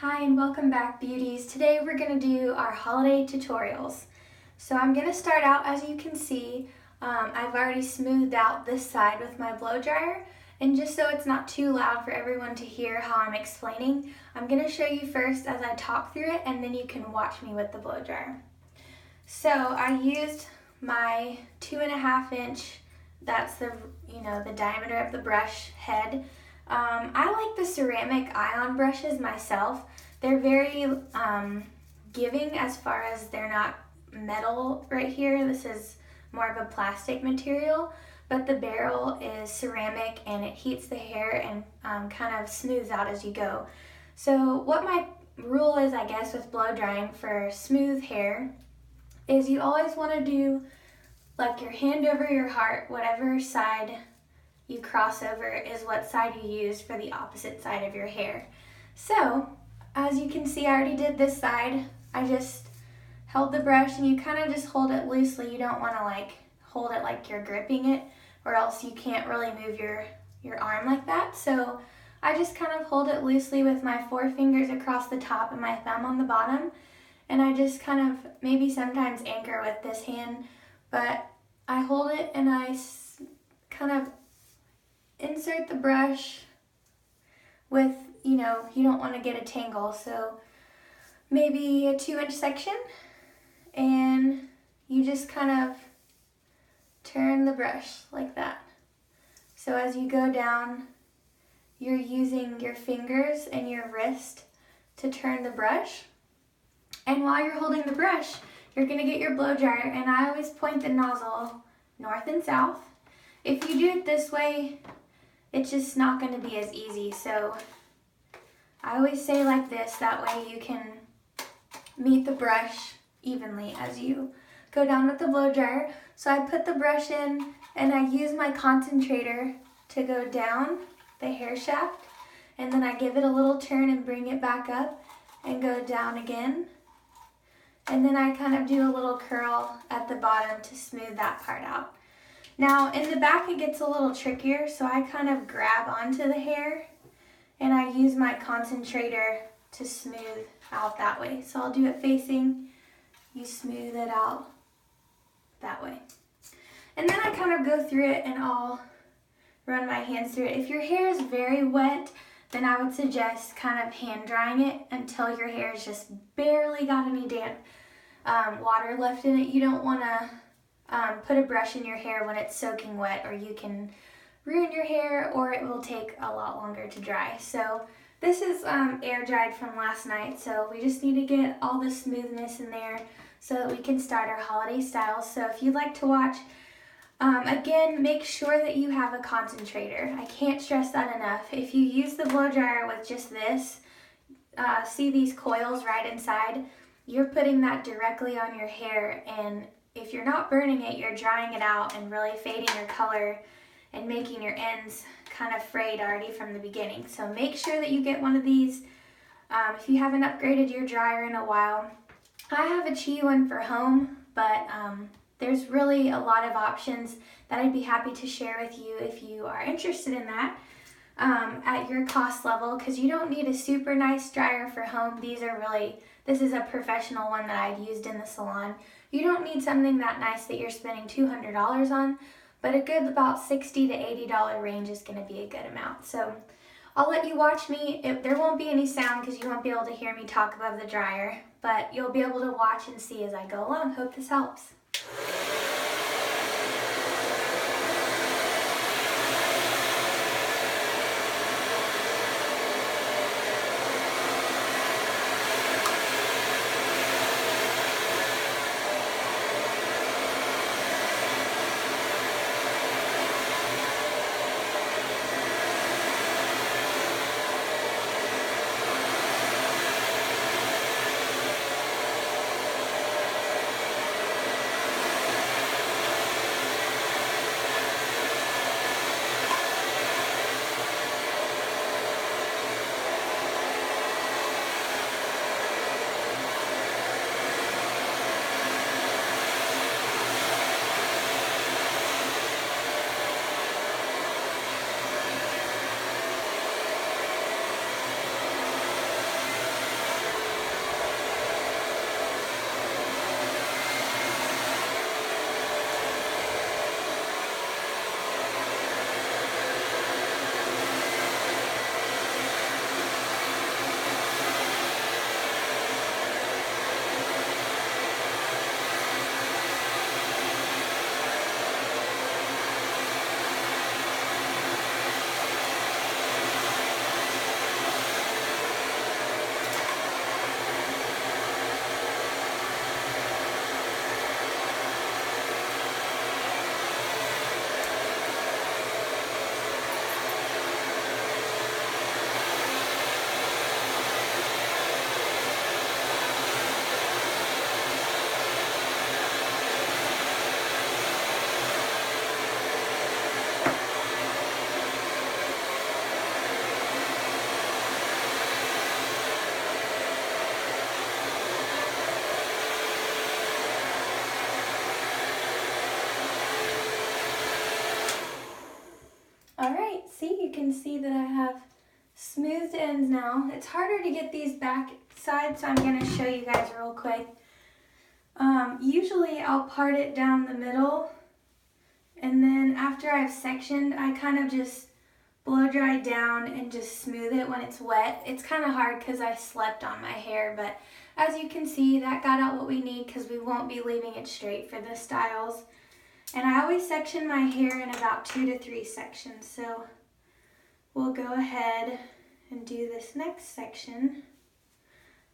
Hi and welcome back, beauties. Today we're going to do our holiday tutorials. So I'm going to start out, as you can see, I've already smoothed out this side with my blow dryer, and just so it's not too loud for everyone to hear how I'm explaining, I'm going to show you first as I talk through it, and then you can watch me with the blow dryer. So I used my 2.5 inch, that's the diameter of the brush head. I like the ceramic ion brushes myself. They're very giving as far as they're not metal right here. This is more of a plastic material, but the barrel is ceramic and it heats the hair and kind of smooths out as you go. So what my rule is, I guess, with blow drying for smooth hair is you always want to do like your hand over your heart, whatever side you cross over is what side you use for the opposite side of your hair. So, as you can see, I already did this side. I just held the brush and you kind of just hold it loosely. You don't want to hold it like you're gripping it, or else you can't really move your arm like that. So I just kind of hold it loosely with my 4 fingers across the top and my thumb on the bottom. And I just kind of maybe sometimes anchor with this hand, but I hold it and I kind of insert the brush with, you don't want to get a tangle, so maybe a 2-inch section, and you just kind of turn the brush like that. So as you go down, you're using your fingers and your wrist to turn the brush, and while you're holding the brush, you're going to get your blow dryer, and I always point the nozzle north and south. If you do it this way, it's just not going to be as easy. So I always say like this, that way you can meet the brush evenly as you go down with the blow dryer. So I put the brush in and I use my concentrator to go down the hair shaft, and then I give it a little turn and bring it back up and go down again. And then I kind of do a little curl at the bottom to smooth that part out. Now in the back it gets a little trickier, so I kind of grab onto the hair and I use my concentrator to smooth out that way. So I'll do it facing, you smooth it out that way. And then I kind of go through it and I'll run my hands through it. If your hair is very wet, then I would suggest kind of hand drying it until your hair has just barely got any damp water left in it. You don't want to put a brush in your hair when it's soaking wet, or you can ruin your hair or it will take a lot longer to dry. So this is air dried from last night, so we just need to get all the smoothness in there so that we can start our holiday styles. So if you'd like to watch, again, make sure that you have a concentrator. I can't stress that enough. If you use the blow dryer with just this, see these coils right inside, you're putting that directly on your hair, and if you're not burning it, you're drying it out and really fading your color and making your ends kind of frayed already from the beginning. So make sure that you get one of these. If you haven't upgraded your dryer in a while, I have a Qi one for home, but there's really a lot of options that I'd be happy to share with you if you are interested in that at your cost level, because you don't need a super nice dryer for home. This is a professional one that I've used in the salon. You don't need something that nice that you're spending $200 on, but a good about $60 to $80 range is going to be a good amount. So I'll let you watch me. There won't be any sound because you won't be able to hear me talk above the dryer, but you'll be able to watch and see as I go along. Hope this helps. can see that I have smoothed ends now. It's harder to get these back sides, so I'm going to show you guys real quick. Usually I'll part it down the middle, and then after I've sectioned, I kind of just blow dry down and just smooth it when it's wet. It's kind of hard because I slept on my hair, but as you can see, that got out what we need because we won't be leaving it straight for the styles. And I always section my hair in about 2 to 3 sections, so we'll go ahead and do this next section,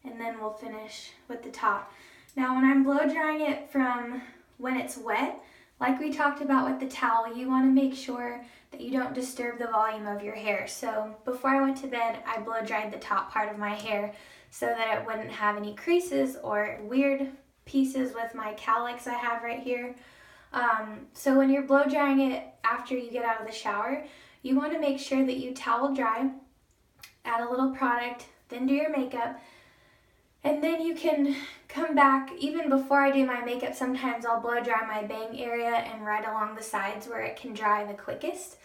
and then we'll finish with the top. Now when I'm blow drying it from when it's wet, like we talked about with the towel, you want to make sure that you don't disturb the volume of your hair. So before I went to bed, I blow dried the top part of my hair so that it wouldn't have any creases or weird pieces with my cowlicks I have right here. So when you're blow drying it after you get out of the shower, you want to make sure that you towel dry, add a little product, then do your makeup. And then you can come back, even before I do my makeup, sometimes I'll blow dry my bang area and right along the sides where it can dry the quickest.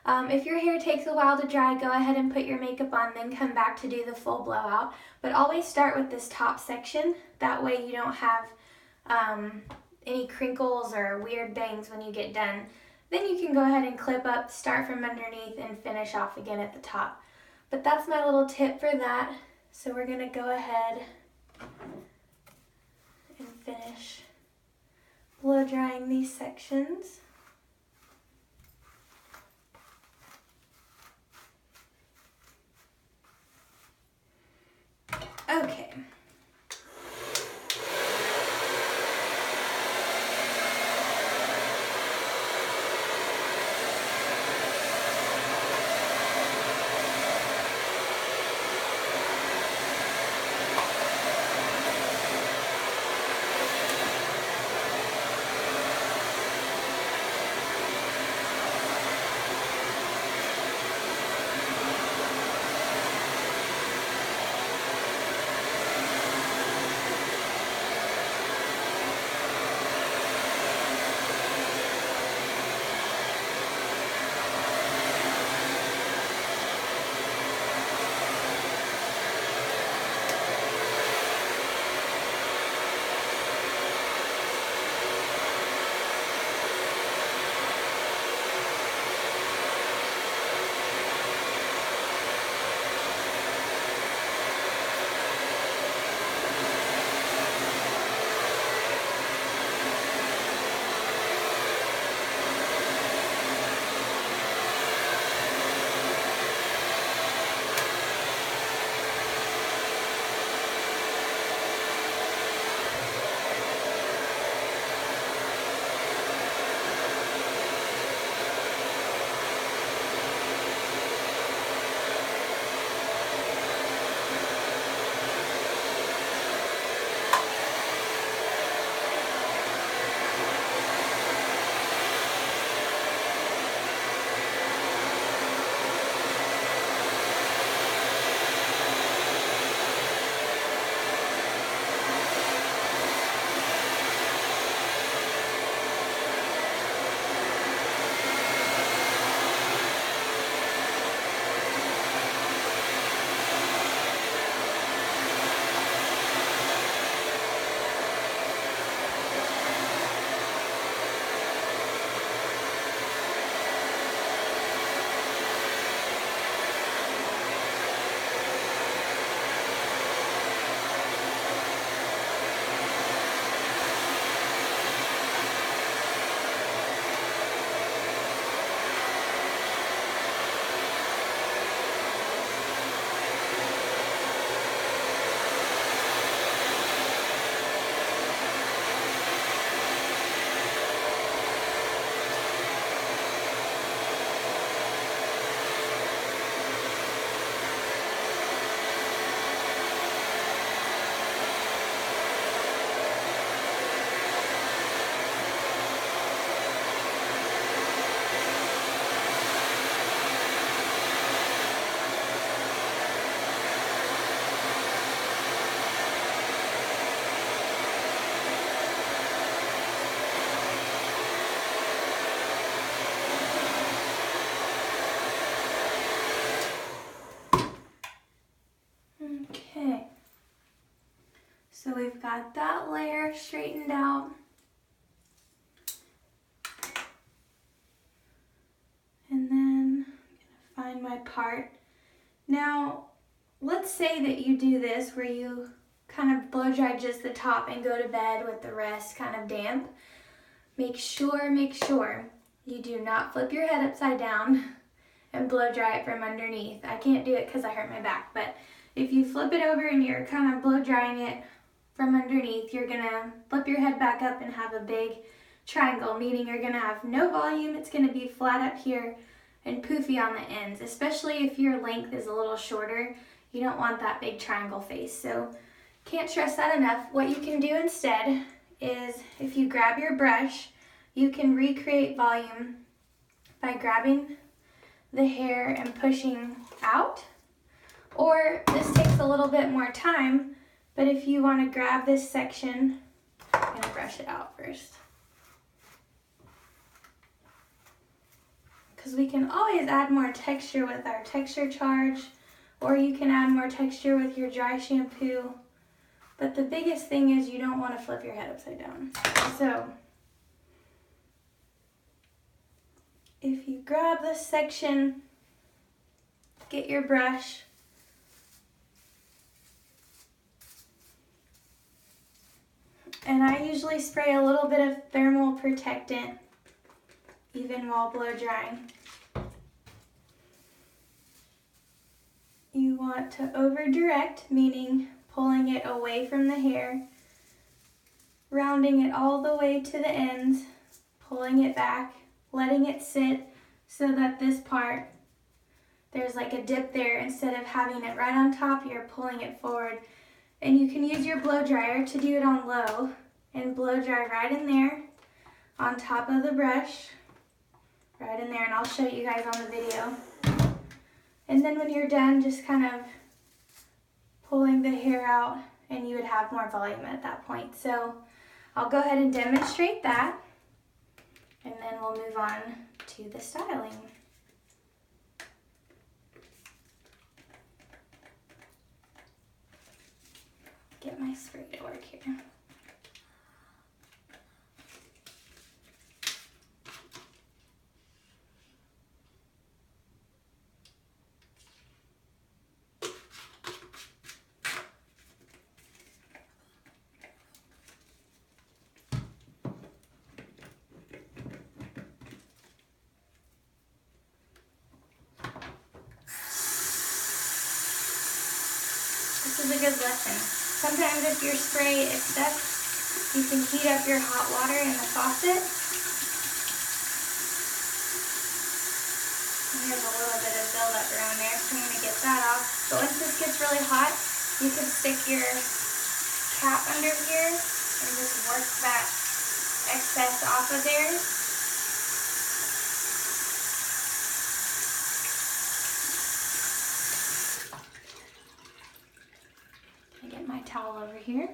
If your hair takes a while to dry, go ahead and put your makeup on, then come back to do the full blowout. But always start with this top section, that way you don't have any crinkles or weird bangs when you get done. Then you can go ahead and clip up, start from underneath, and finish off again at the top. But that's my little tip for that. So we're going to go ahead and finish blow drying these sections. Okay. So we've got that layer straightened out. And then I'm gonna find my part. Now, let's say that you do this where you kind of blow dry just the top and go to bed with the rest kind of damp. Make sure you do not flip your head upside down and blow dry it from underneath. I can't do it because I hurt my back, but if you flip it over and you're kind of blow drying it from underneath, you're gonna flip your head back up and have a big triangle, meaning you're gonna have no volume. It's gonna be flat up here and poofy on the ends, especially if your length is a little shorter. You don't want that big triangle face. So can't stress that enough. What you can do instead is if you grab your brush, you can recreate volume by grabbing the hair and pushing out. Or this takes a little bit more time, but if you want to grab this section, I'm going to brush it out first. Because we can always add more texture with our texture charge, or you can add more texture with your dry shampoo. But the biggest thing is you don't want to flip your head upside down. So if you grab this section, get your brush, and I usually spray a little bit of thermal protectant even while blow drying. You want to over direct, meaning pulling it away from the hair, rounding it all the way to the ends, pulling it back, letting it sit so that this part, there's like a dip there. Instead of having it right on top, you're pulling it forward. And you can use your blow dryer to do it on low and blow dry right in there on top of the brush, right in there, and I'll show you guys on the video. And then when you're done, just kind of pulling the hair out, and you would have more volume at that point. So I'll go ahead and demonstrate that, and then we'll move on to the styling. Get my spray to work here. This is a good lesson. Sometimes if your spray is stuck, you can heat up your hot water in the faucet. And there's a little bit of buildup around there, so I'm going to get that off. But once this gets really hot, you can stick your cap under here and just work that excess off of there. Get my towel over here.